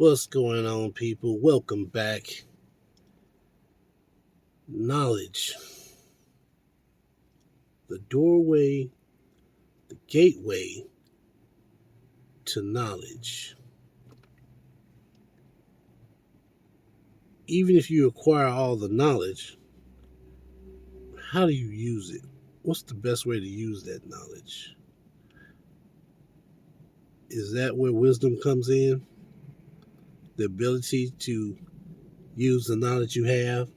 What's going on, people? Welcome back. Knowledge. The doorway, the gateway to knowledge. Even if you acquire all the knowledge, how do you use it? What's the best way to use that knowledge? Is that where wisdom comes in? The ability to use the knowledge you have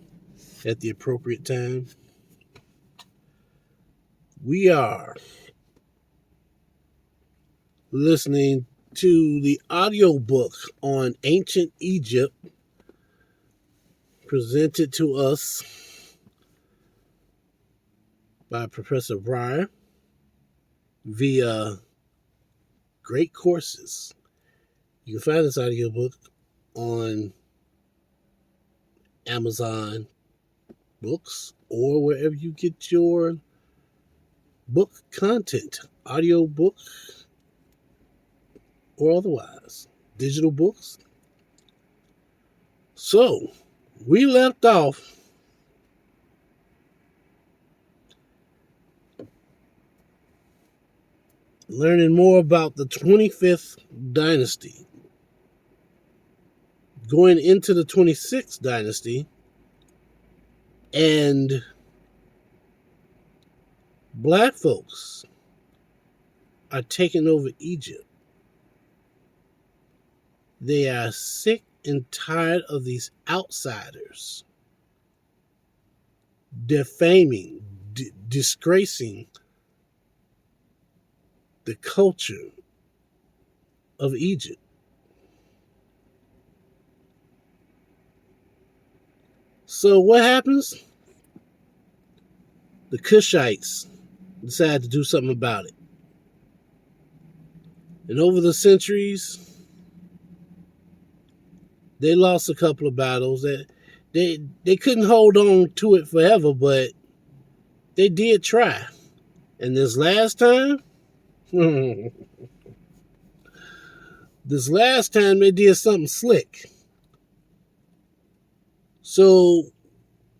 at the appropriate time? We are listening to the audiobook on ancient Egypt presented to us by Professor Breyer via Great Courses. You can find this audiobook on Amazon Books or wherever you get your book content, audiobook or otherwise, digital books. So, we left off learning more about the 25th dynasty. Going into the 26th dynasty, and black folks are taking over Egypt. They are sick and tired of these outsiders defaming, disgracing the culture of Egypt. So what happens? The Cushites decide to do something about it. And over the centuries, they lost a couple of battles. That they couldn't hold on to it forever, but they did try. And this last time they did something slick. So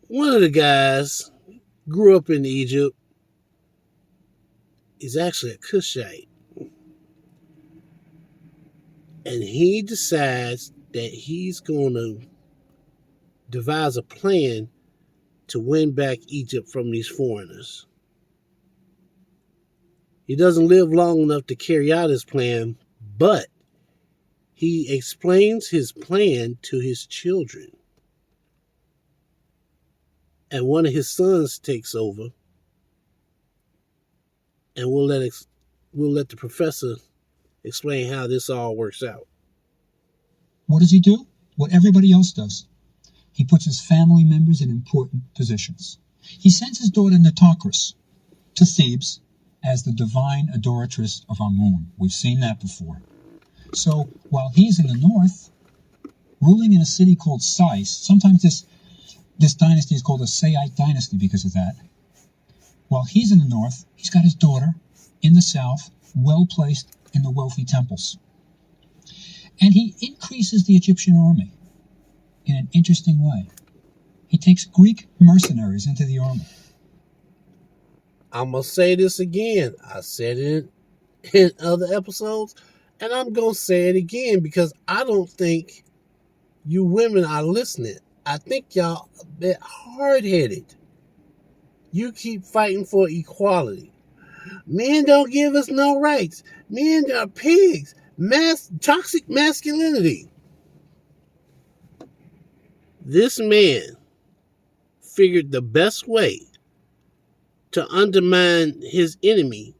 one of the guys grew up in Egypt. He's actually a Cushite. And he decides that he's going to devise a plan to win back Egypt from these foreigners. He doesn't live long enough to carry out his plan, but he explains his plan to his children. And one of his sons takes over, and we'll let the professor explain how this all works out. What does he do? What everybody else does. He puts his family members in important positions. He sends his daughter Nitocris to Thebes as the divine adoratress of Amun. We've seen that before. So while he's in the north, ruling in a city called Sais, sometimes this dynasty is called the Saite dynasty because of that. While he's in the north, he's got his daughter in the south, well placed in the wealthy temples. And he increases the Egyptian army in an interesting way. He takes Greek mercenaries into the army. I'm going to say this again. I said it in other episodes, and I'm going to say it again because I don't think you women are listening. I think y'all a bit hard-headed. You keep fighting for equality. Men don't give us no rights. Men are pigs. Toxic masculinity. This man figured the best way to undermine his enemy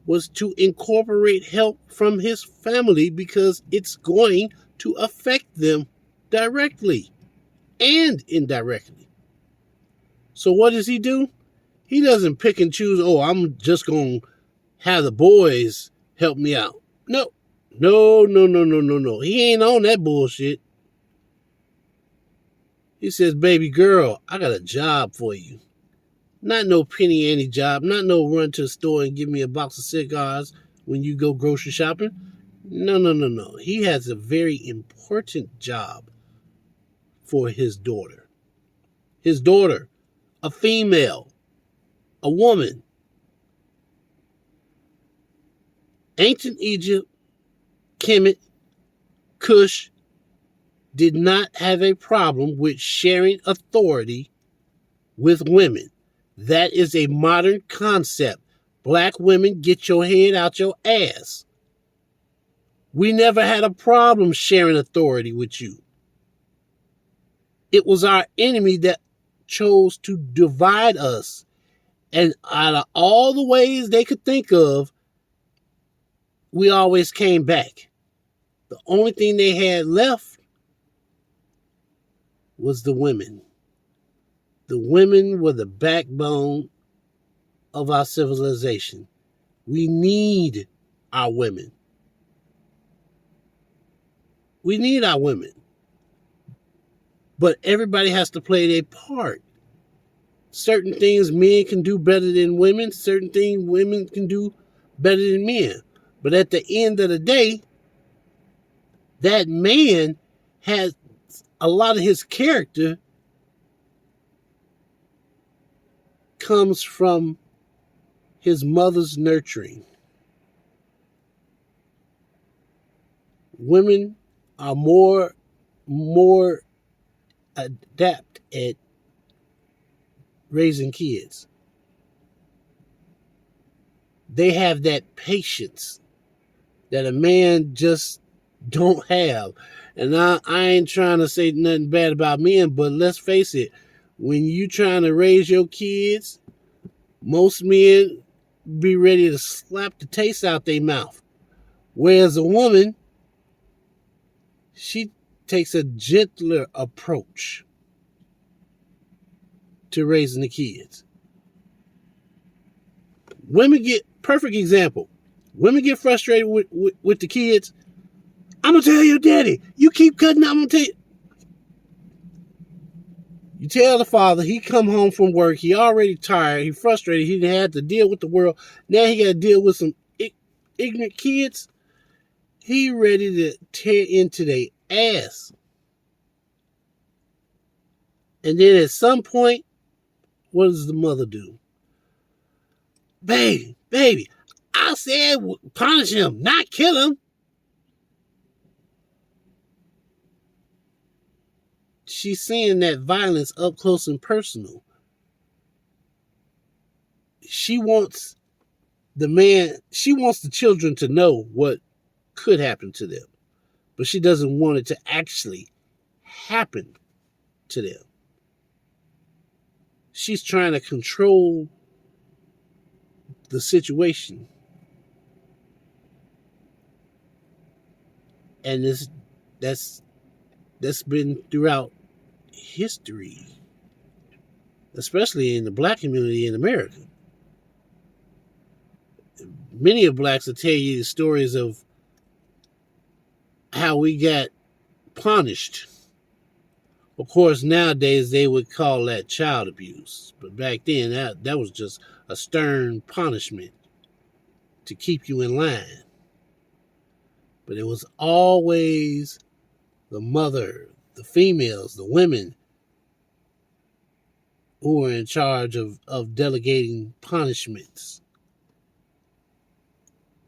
was to incorporate help from his family because it's going to affect them directly and indirectly. So what does he do? He doesn't pick and choose, I'm just going to have the boys help me out. No. He ain't on that bullshit. He says, baby girl, I got a job for you. Not no penny ante job. Not no run to the store and give me a box of cigars when you go grocery shopping. No, no, no, no. He has a very important job for his daughter. His daughter, a female, a woman. Ancient Egypt, Kemet, Cush did not have a problem with sharing authority with women. That is a modern concept. Black women, get your head out your ass. We never had a problem sharing authority with you. It was our enemy that chose to divide us. And out of all the ways they could think of, we always came back. The only thing they had left was the women. The women were the backbone of our civilization. We need our women. We need our women. But everybody has to play their part. Certain things men can do better than women. Certain things women can do better than men. But at the end of the day, that man has a lot of his character comes from his mother's nurturing. Women are more adept at raising kids. They have that patience that a man just don't have. And I ain't trying to say nothing bad about men, but let's face it, when you trying to raise your kids, most men be ready to slap the taste out their mouth. Whereas a woman, she takes a gentler approach to raising the kids. Women get, perfect example, women get frustrated with the kids. I'm going to tell your daddy, you keep cutting out, I'm going to tell you. You tell the father, he come home from work, he already tired, he frustrated, he had to deal with the world. Now he got to deal with some ignorant kids. He ready to tear into their ass. And then at some point, what does the mother do? Baby, I said punish him, not kill him. She's seeing that violence up close and personal. She wants the children to know what could happen to them, but she doesn't want it to actually happen to them. She's trying to control the situation. And that's been throughout history, especially in the black community in America. Many of blacks will tell you the stories of how we got punished. Of course, nowadays they would call that child abuse. But back then, that was just a stern punishment to keep you in line. But it was always the mother, the females, the women who were in charge of delegating punishments.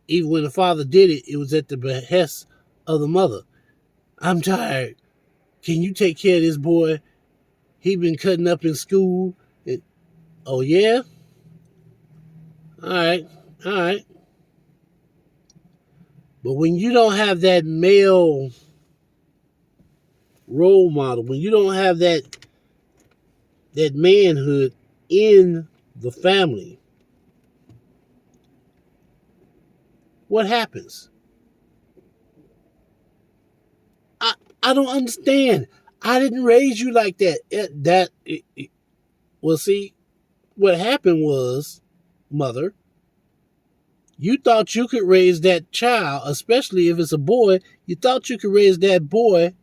Even when the father did it, it was at the behest of the mother. I'm tired. Can you take care of this boy? He been cutting up in school. Oh, yeah? All right. But when you don't have that male role model, when you don't have that manhood in the family, what happens? I don't understand. I didn't raise you like that. Well, see, what happened was, mother, you thought you could raise that child, especially if it's a boy, you thought you could raise that boy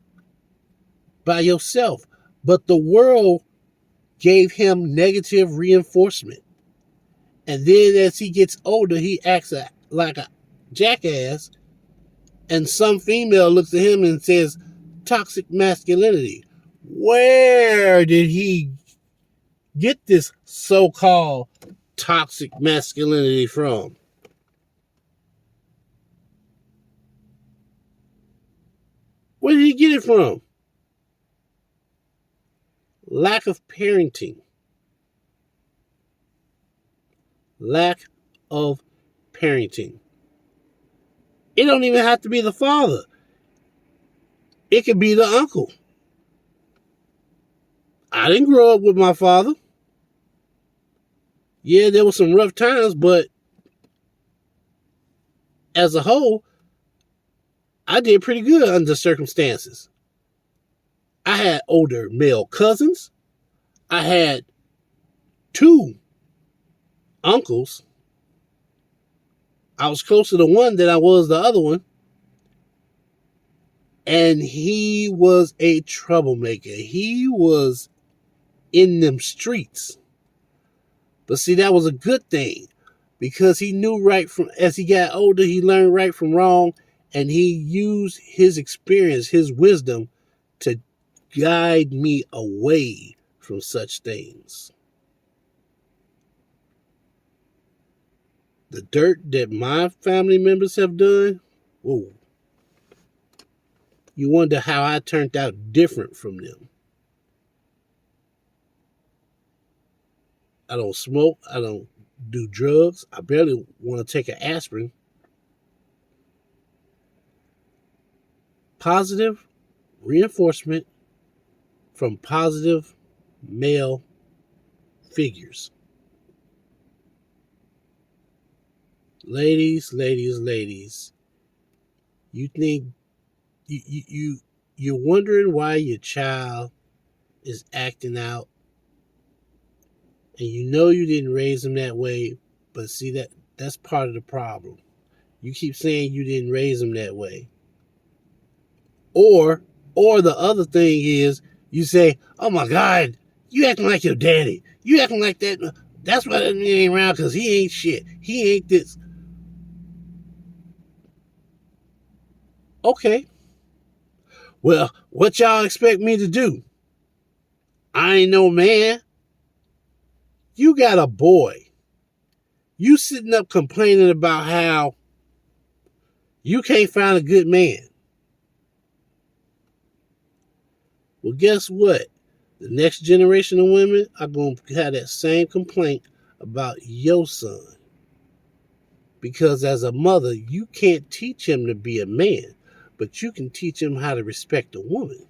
by yourself. But the world gave him negative reinforcement. And then as he gets older, he acts like a jackass. And some female looks at him and says, toxic masculinity. Where did he get this so-called toxic masculinity from? Where did he get it from? Lack of parenting. Lack of parenting. It don't even have to be the father. It could be the uncle. I didn't grow up with my father. Yeah, there were some rough times, but as a whole, I did pretty good under the circumstances. I had older male cousins. I had 2 uncles. I was closer to one than I was the other one. And he was a troublemaker. He was in them streets. But see, that was a good thing, because he knew right from, as he got older, he learned right from wrong, and he used his experience, his wisdom, to guide me away from such things. The dirt that my family members have done, whoa. You wonder how I turned out different from them. I don't smoke. I don't do drugs. I barely want to take an aspirin. Positive reinforcement from positive male figures. Ladies, you think you're wondering why your child is acting out, and you know you didn't raise them that way, but see, that's part of the problem. You keep saying you didn't raise them that way. Or the other thing is, you say, oh my God, you acting like your daddy. You acting like that. That's why that man ain't around, because he ain't shit. He ain't this. Okay. Well, what y'all expect me to do? I ain't no man. You got a boy. You sitting up complaining about how you can't find a good man. Well, guess what? The next generation of women are going to have that same complaint about your son. Because as a mother, you can't teach him to be a man, but you can teach him how to respect a woman.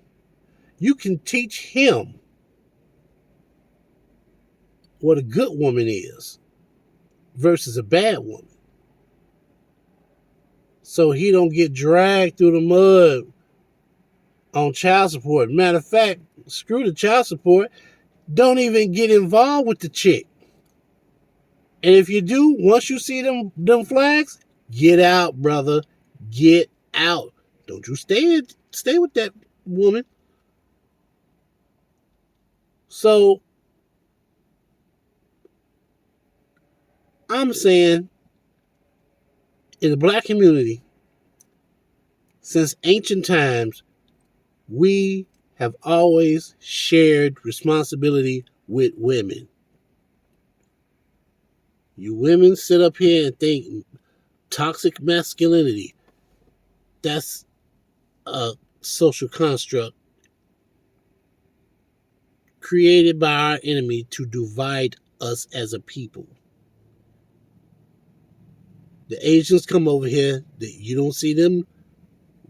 You can teach him what a good woman is versus a bad woman, so he don't get dragged through the mud on child support. Matter of fact, screw the child support. Don't even get involved with the chick. And if you do, once you see them flags, get out, brother. Get out. Don't you stay with that woman. So I'm saying, in the black community, since ancient times, we have always shared responsibility with women. You women sit up here and think toxic masculinity, that's a social construct created by our enemy to divide us as a people. The Asians come over here, you don't see them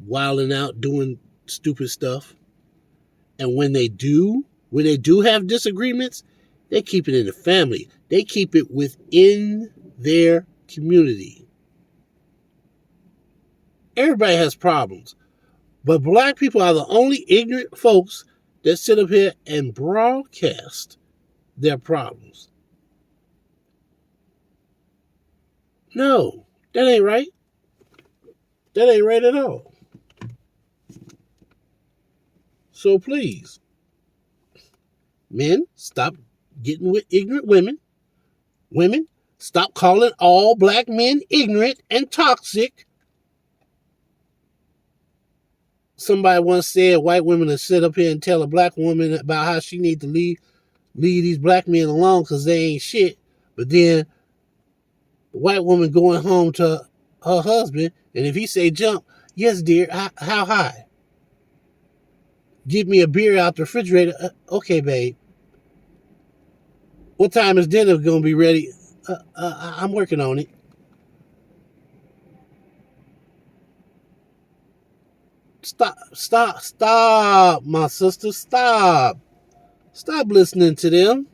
wilding out doing stupid stuff. And when they do have disagreements, they keep it in the family. They keep it within their community. Everybody has problems, but black people are the only ignorant folks that sit up here and broadcast their problems. No, that ain't right. That ain't right at all. So please, men, stop getting with ignorant women. Women, stop calling all black men ignorant and toxic. somebody once said white women to sit up here and tell a black woman about how she need to leave these black men alone because they ain't shit. But then the white woman going home to her husband, and if he say jump, yes, dear, how high? Give me a beer out the refrigerator. Okay, babe. What time is dinner going to be ready? I'm working on it. Stop, my sister. Stop listening to them.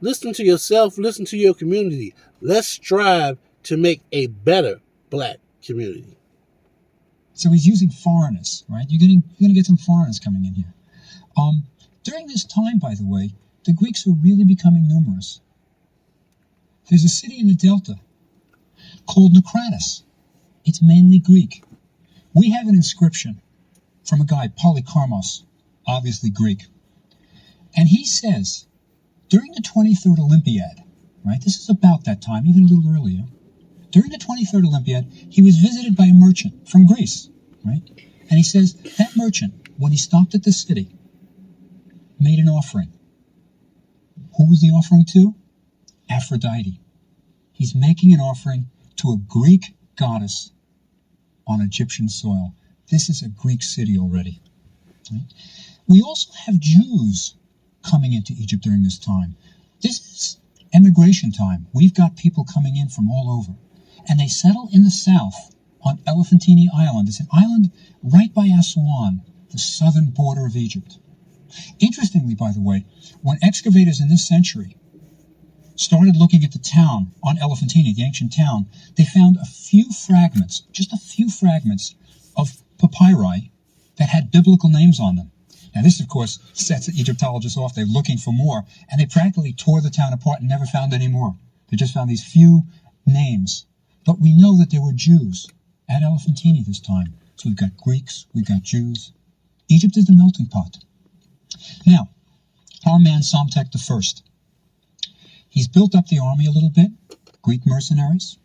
Listen to yourself. Listen to your community. Let's strive to make a better black community. So he's using foreigners, right? You're going to get some foreigners coming in here. During this time, by the way, the Greeks are really becoming numerous. There's a city in the Delta called Naucratis. It's mainly Greek. We have an inscription from a guy, Polycarmos, obviously Greek. And he says, during the 23rd Olympiad, right, this is about that time, even a little earlier, during the 23rd Olympiad, he was visited by a merchant from Greece, right? And he says that merchant, when he stopped at the city, made an offering. Who was the offering to? Aphrodite. He's making an offering to a Greek goddess on Egyptian soil. This is a Greek city already. Right? We also have Jews coming into Egypt during this time. This is emigration time. We've got people coming in from all over. And they settle in the south on Elephantine Island. It's an island right by Aswan, the southern border of Egypt. Interestingly, by the way, when excavators in this century started looking at the town on Elephantine, the ancient town, they found a few fragments, just a few fragments of papyri that had biblical names on them. Now this, of course, sets the Egyptologists off. They're looking for more, and they practically tore the town apart and never found any more. They just found these few names. But we know that there were Jews at Elephantine this time. So we've got Greeks, we've got Jews. Egypt is the melting pot. Now, our man Psamtik I, he's built up the army a little bit, Greek mercenaries,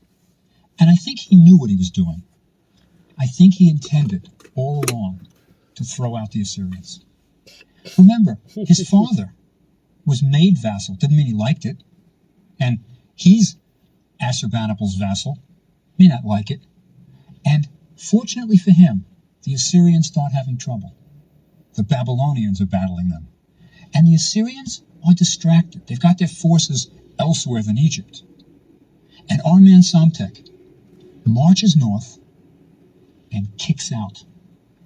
and I think he knew what he was doing. I think he intended all along to throw out the Assyrians. Remember, his father was made vassal, didn't mean he liked it, and he's Assurbanipal's vassal, may not like it, and fortunately for him, the Assyrians start having trouble. The Babylonians are battling them. And the Assyrians are distracted. They've got their forces elsewhere than Egypt. And our man Psamtik marches north and kicks out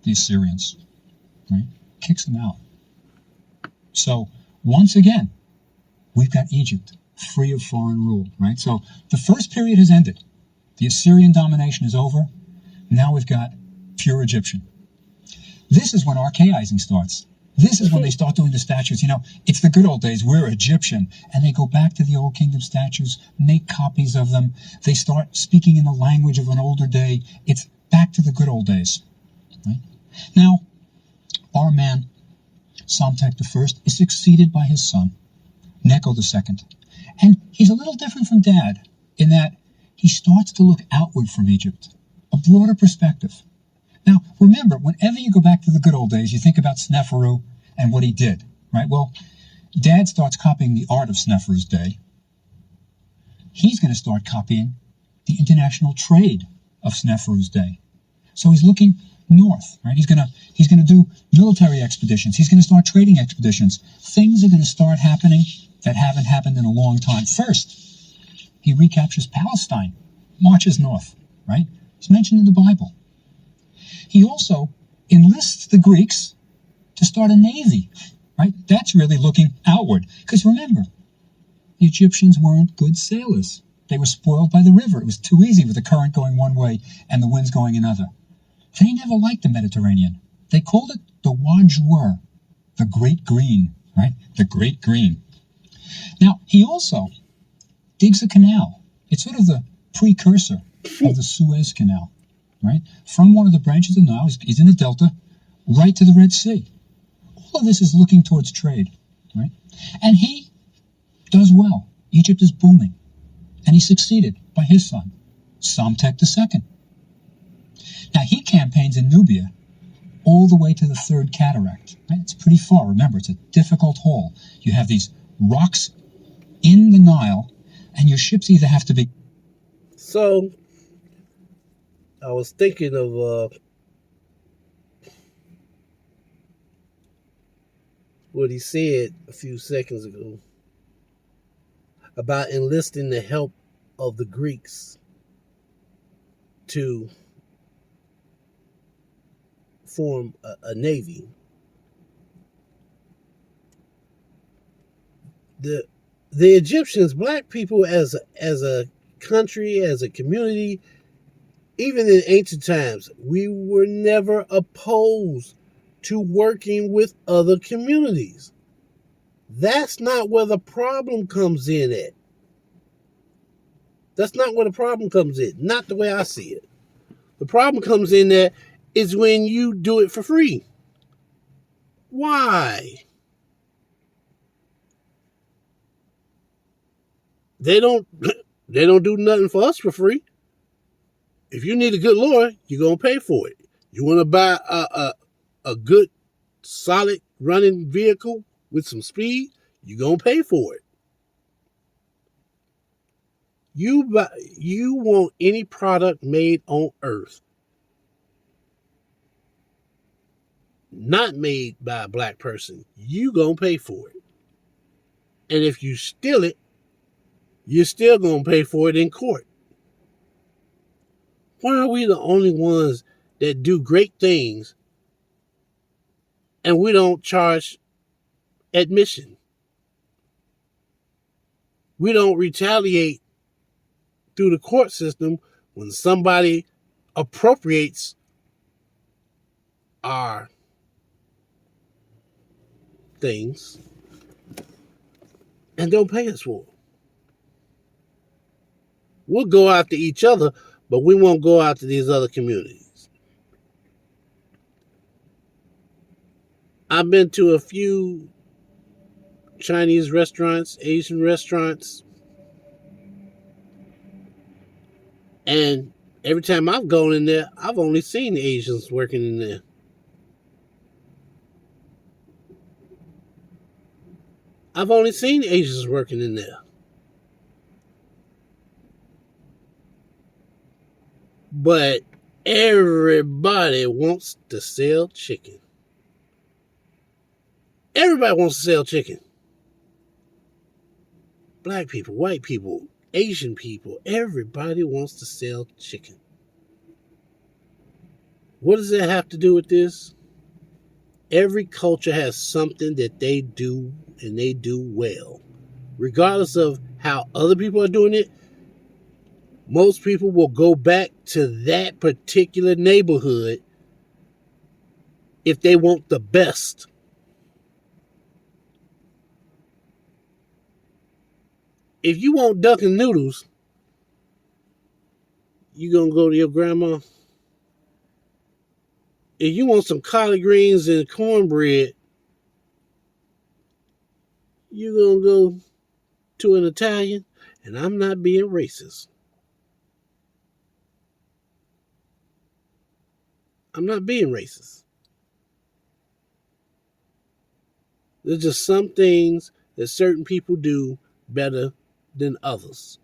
the Assyrians. Right? Kicks them out. So, once again, we've got Egypt free of foreign rule. Right? So, the first period has ended. The Assyrian domination is over. Now we've got pure Egyptian. This is when archaizing starts. This is when they start doing the statues. You know, it's the good old days. We're Egyptian. And they go back to the old kingdom statues, make copies of them. They start speaking in the language of an older day. It's back to the good old days. Right? Now, our man, Psamtik I, is succeeded by his son, Necho II. And he's a little different from Dad in that he starts to look outward from Egypt, a broader perspective. Now, remember, whenever you go back to the good old days, you think about Sneferu and what he did, right? Well, Dad starts copying the art of Sneferu's day. He's going to start copying the international trade of Sneferu's day. So he's looking north, right? He's going to do military expeditions. He's going to start trading expeditions. Things are going to start happening that haven't happened in a long time. First, he recaptures Palestine, marches north, right? It's mentioned in the Bible. He also enlists the Greeks to start a navy, right? That's really looking outward. Because remember, the Egyptians weren't good sailors. They were spoiled by the river. It was too easy with the current going one way and the winds going another. They never liked the Mediterranean. They called it the Wajur, the Great Green, right? The Great Green. Now, he also digs a canal. It's sort of the precursor of the Suez Canal. Right? From one of the branches of the Nile, he's in the Delta, right to the Red Sea. All of this is looking towards trade, right? And he does well. Egypt is booming. And he's succeeded by his son, Psamtik II. Now, he campaigns in Nubia, all the way to the Third Cataract. Right? It's pretty far. Remember, it's a difficult haul. You have these rocks in the Nile, and your ships either have to be... So, I was thinking of what he said a few seconds ago about enlisting the help of the Greeks to form a navy. The Egyptians, black people as a country, as a community, even in ancient times, we were never opposed to working with other communities. That's not where the problem comes in at. That's not where the problem comes in. Not the way I see it. The problem comes in there is when you do it for free. Why? They don't do nothing for us for free. If you need a good lawyer, you're going to pay for it. You want to buy a good, solid running vehicle with some speed, you're going to pay for it. You want any product made on earth, not made by a black person, you going to pay for it. And if you steal it, you're still going to pay for it in court. Why are we the only ones that do great things and we don't charge admission? We don't retaliate through the court system when somebody appropriates our things and don't pay us for it. We'll go after each other, but we won't go after these other communities. I've been to a few Chinese restaurants, Asian restaurants, and every time I've gone in there, I've only seen Asians working in there. I've only seen Asians working in there. But everybody wants to sell chicken. Everybody wants to sell chicken. Black people, white people, Asian people, everybody wants to sell chicken. What does that have to do with this? Every culture has something that they do and they do well. Regardless of how other people are doing it, most people will go back to that particular neighborhood if they want the best. If you want duck and noodles, you gonna go to your grandma. If you want some collard greens and cornbread, you gonna go to an Italian. And I'm not being racist. I'm not being racist. There's just some things that certain people do better than others.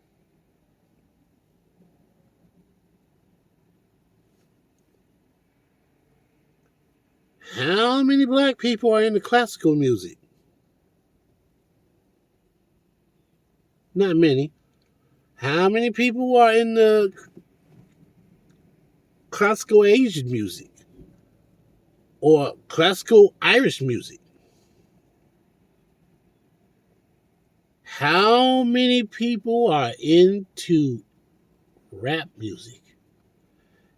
How many black people are into classical music? Not many. How many people are in the classical Asian music or classical Irish music? How many people are into rap music?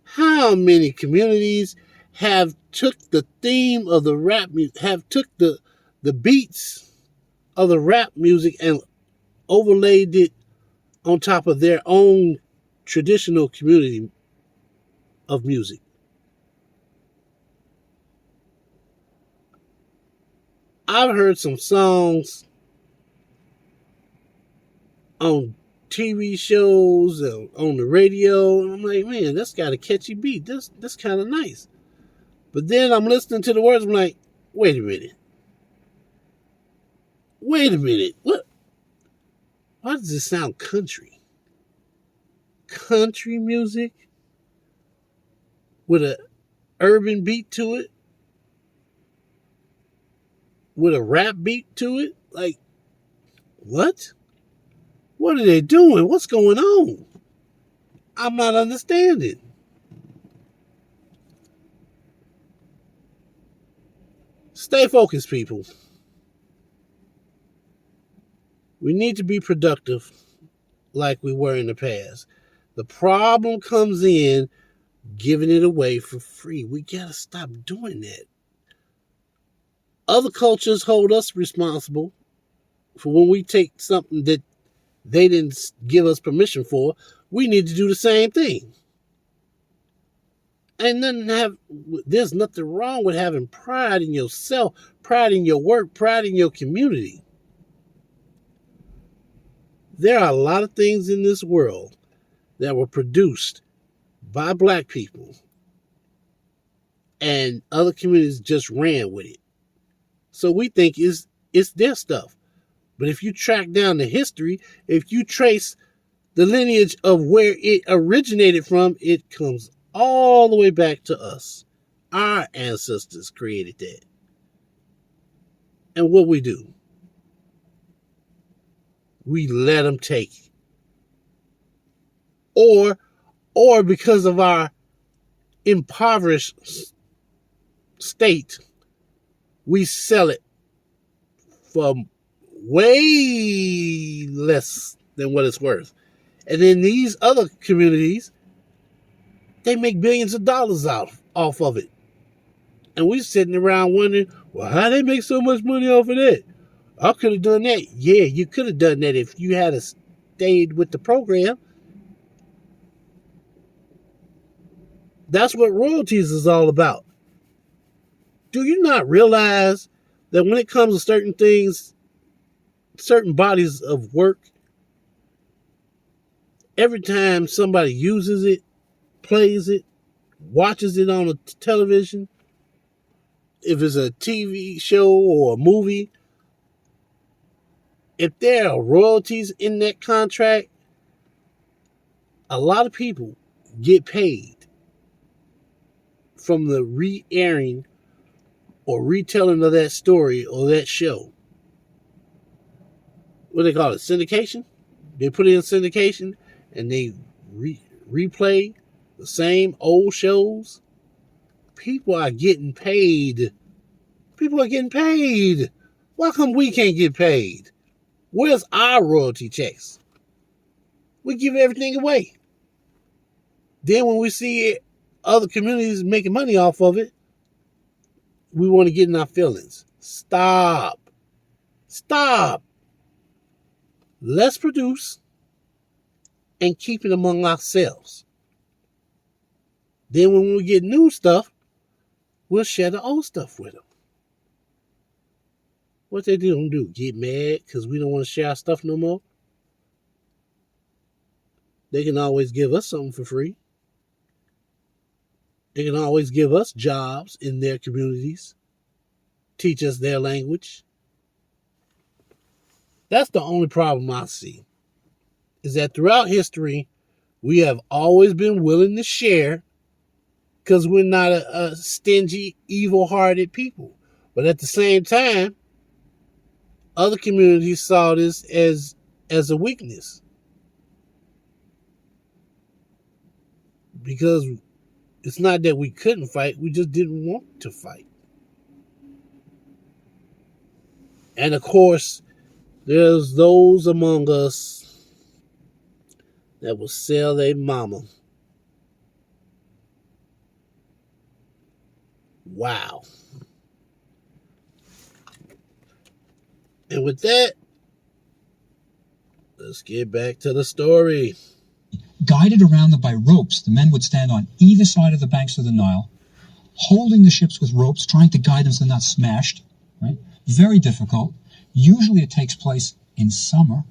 How many communities have took the theme of the rap music, have took the beats of the rap music and overlaid it on top of their own traditional community of music? I've heard some songs on TV shows on the radio. And I'm like, man, that's got a catchy beat. That's kind of nice. But then I'm listening to the words. I'm like, wait a minute. What? Why does this sound country? Country music with a urban beat to it, with a rap beat to it. Like, what? What are they doing? What's going on? I'm not understanding. Stay focused, people. We need to be productive like we were in the past. The problem comes in giving it away for free. We got to stop doing that. Other cultures hold us responsible for when we take something that they didn't give us permission for. We need to do the same thing. There's nothing wrong with having pride in yourself, pride in your work, pride in your community. There are a lot of things in this world that were produced by black people and other communities just ran with it. So we think it's their stuff. But if you track down the history, if you trace the lineage of where it originated from, it comes all the way back to us. Our ancestors created that. And what we do? We let them take it. Or because of our impoverished state, we sell it for way less than what it's worth. And in these other communities, they make billions of dollars off of it. And we're sitting around wondering, well, how they make so much money off of that? I could have done that. Yeah, you could have done that if you had stayed with the program. That's what royalties is all about. Do you not realize that when it comes to certain things, certain bodies of work, every time somebody uses it, plays it, watches it on a television, if it's a TV show or a movie, if there are royalties in that contract, a lot of people get paid from the re-airing or retelling of that story or that show. What do they call it? Syndication? They put it in syndication and they replay the same old shows. People are getting paid. People are getting paid. Why come we can't get paid? Where's our royalty checks? We give everything away. Then when we see other communities making money off of it, we want to get in our feelings. Stop. Let's produce and keep it among ourselves. Then when we get new stuff, we'll share the old stuff with them. What they don't do, get mad because we don't want to share our stuff no more? They can always give us something for free. They can always give us jobs in their communities, teach us their language. That's the only problem I see, is that throughout history, we have always been willing to share because we're not a stingy, evil-hearted people. But at the same time, other communities saw this as a weakness. Because it's not that we couldn't fight, we just didn't want to fight. And of course, there's those among us that will sell their mama. Wow. And with that, let's get back to the story. Guided around them by ropes, the men would stand on either side of the banks of the Nile, holding the ships with ropes, trying to guide them so they're not smashed. Right? Very difficult. Usually it takes place in summer.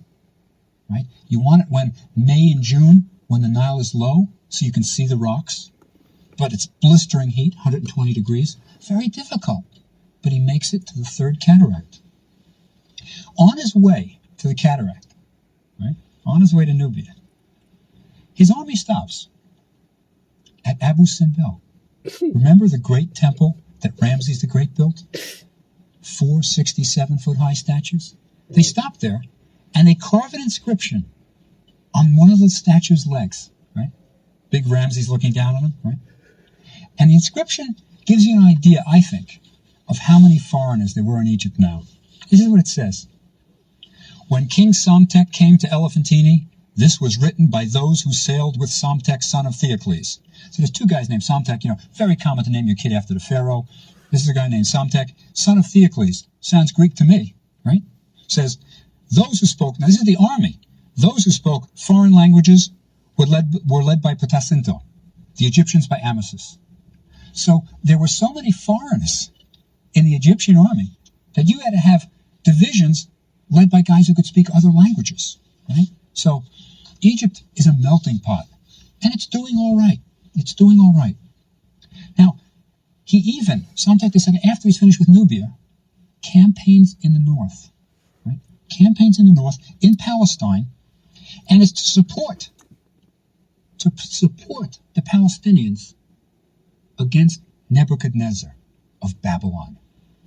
right? You want it when May and June, when the Nile is low, so you can see the rocks, but it's blistering heat, 120 degrees. Very difficult. But he makes it to the third cataract. On his way to the cataract, right? On his way to Nubia, his army stops at Abu Simbel. Remember the great temple that Ramses the Great built? 4 67-foot high statues? They stop there and they carve an inscription on one of the statue's legs, right? Big Ramses looking down on him, right? And the inscription gives you an idea, I think, of how many foreigners there were in Egypt now. This is what it says. When King Psamtik came to Elephantine, this was written by those who sailed with Psamtik, son of Theocles. So there's two guys named Psamtik, very common to name your kid after the pharaoh. This is a guy named Psamtik, son of Theocles. Sounds Greek to me, right? Says, those who spoke, now this is the army, those who spoke foreign languages were led by Ptacinto, the Egyptians by Amasis. So there were so many foreigners in the Egyptian army that you had to have divisions led by guys who could speak other languages, right? So Egypt is a melting pot, and it's doing all right. It's doing all right. Now, he even, Psamtik II, after he's finished with Nubia, campaigns in the north, right? Campaigns in the north, in Palestine, and it's to support the Palestinians against Nebuchadnezzar of Babylon.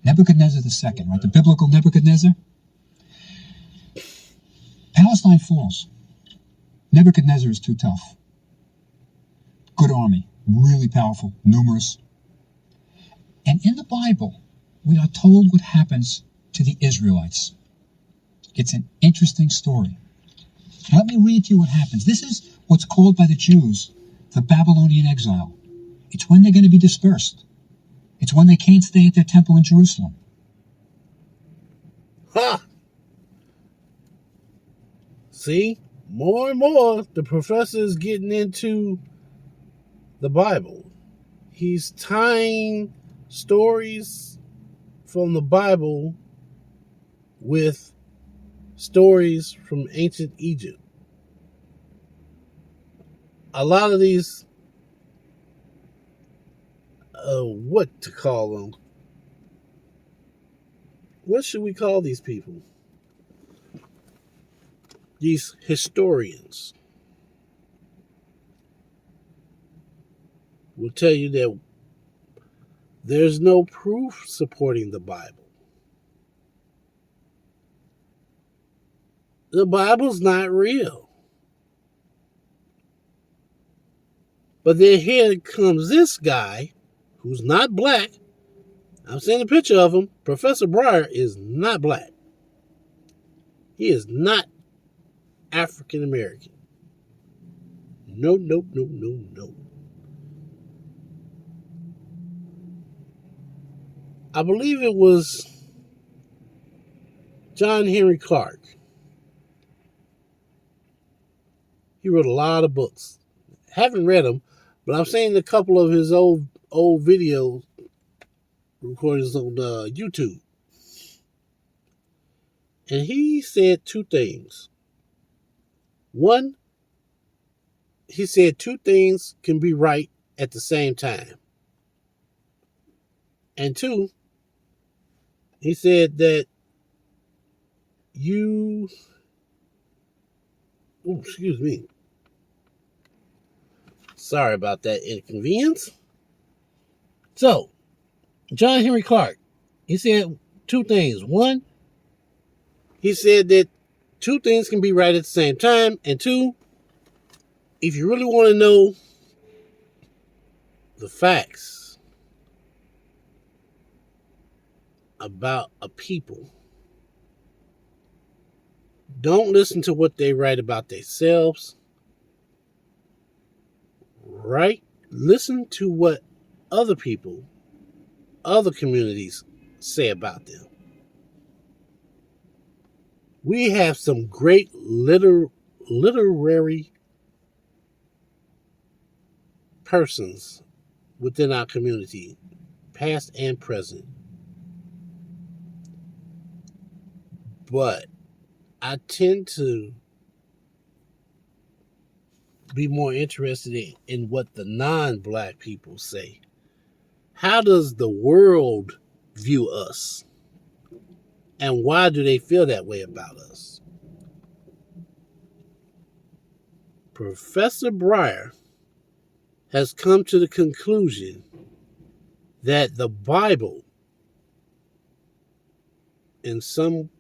Nebuchadnezzar II, right? The biblical Nebuchadnezzar. Palestine falls. Nebuchadnezzar is too tough. Good army, really powerful, numerous. And in the Bible, we are told what happens to the Israelites. It's an interesting story. Let me read to you what happens. This is what's called by the Jews the Babylonian exile. It's when they're going to be dispersed. It's when they can't stay at their temple in Jerusalem. Ha! See, more and more, the professor is getting into the Bible. He's tying stories from the Bible with stories from ancient Egypt. A lot of these, what to call them? What should we call these people? These historians will tell you that there's no proof supporting the Bible. The Bible's not real. But then here comes this guy who's not black. I'm seeing a picture of him. Professor Breyer is not black. He is not African American. No. I believe it was John Henry Clark. He wrote a lot of books. Haven't read them, but I've seen a couple of his old video recordings on YouTube. And he said two things. One, he said two things can be right at the same time. And two, he said that excuse me. Sorry about that inconvenience. So, John Henry Clark, he said two things. One, he said that two things can be right at the same time. And two, if you really want to know the facts about a people, don't listen to what they write about themselves. Right? Listen to what other people, other communities say about them. We have some great literary persons within our community, past and present. But I tend to be more interested in what the non-black people say. How does the world view us? And why do they feel that way about us? Professor Breyer has come to the conclusion that the Bible, in some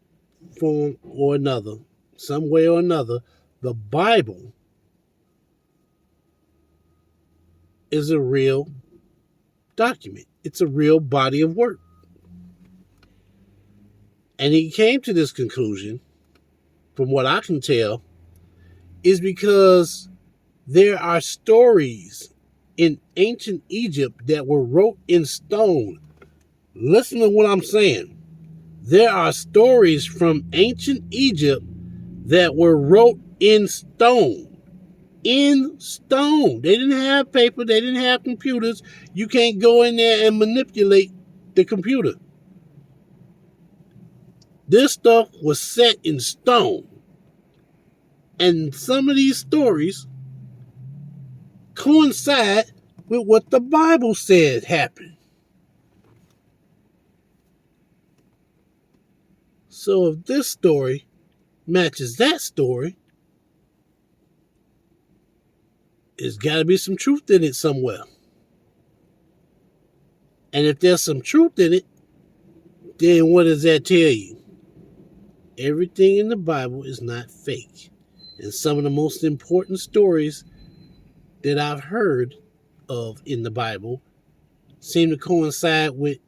form or another, some way or another, the Bible is a real document. It's a real body of work. And he came to this conclusion, from what I can tell, is because there are stories in ancient Egypt that were wrote in stone. Listen to what I'm saying. There are stories from ancient Egypt that were wrote in stone. In stone. They didn't have paper. They didn't have computers. You can't go in there and manipulate the computer. This stuff was set in stone. And some of these stories coincide with what the Bible said happened. So if this story matches that story, there's got to be some truth in it somewhere. And if there's some truth in it, then what does that tell you? Everything in the Bible is not fake. And some of the most important stories that I've heard of in the Bible seem to coincide with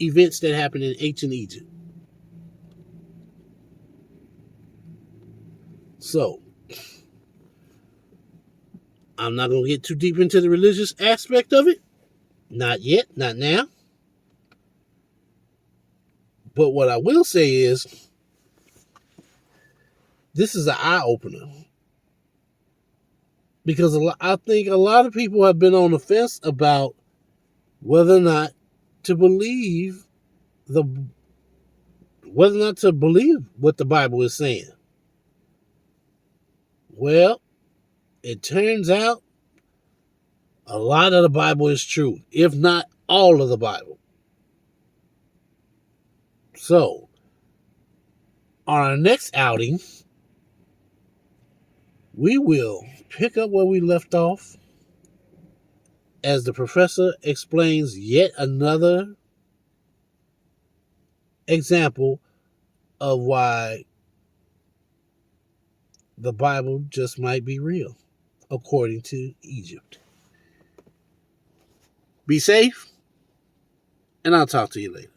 events that happened in ancient Egypt. So, I'm not going to get too deep into the religious aspect of it. Not yet, not now. But what I will say is, this is an eye-opener. Because I think a lot of people have been on the fence about whether or not to believe what the Bible is saying. Well, it turns out a lot of the Bible is true, if not all of the Bible. So, on our next outing, we will pick up where we left off as the professor explains yet another example of why the Bible just might be real, according to Egypt. Be safe, and I'll talk to you later.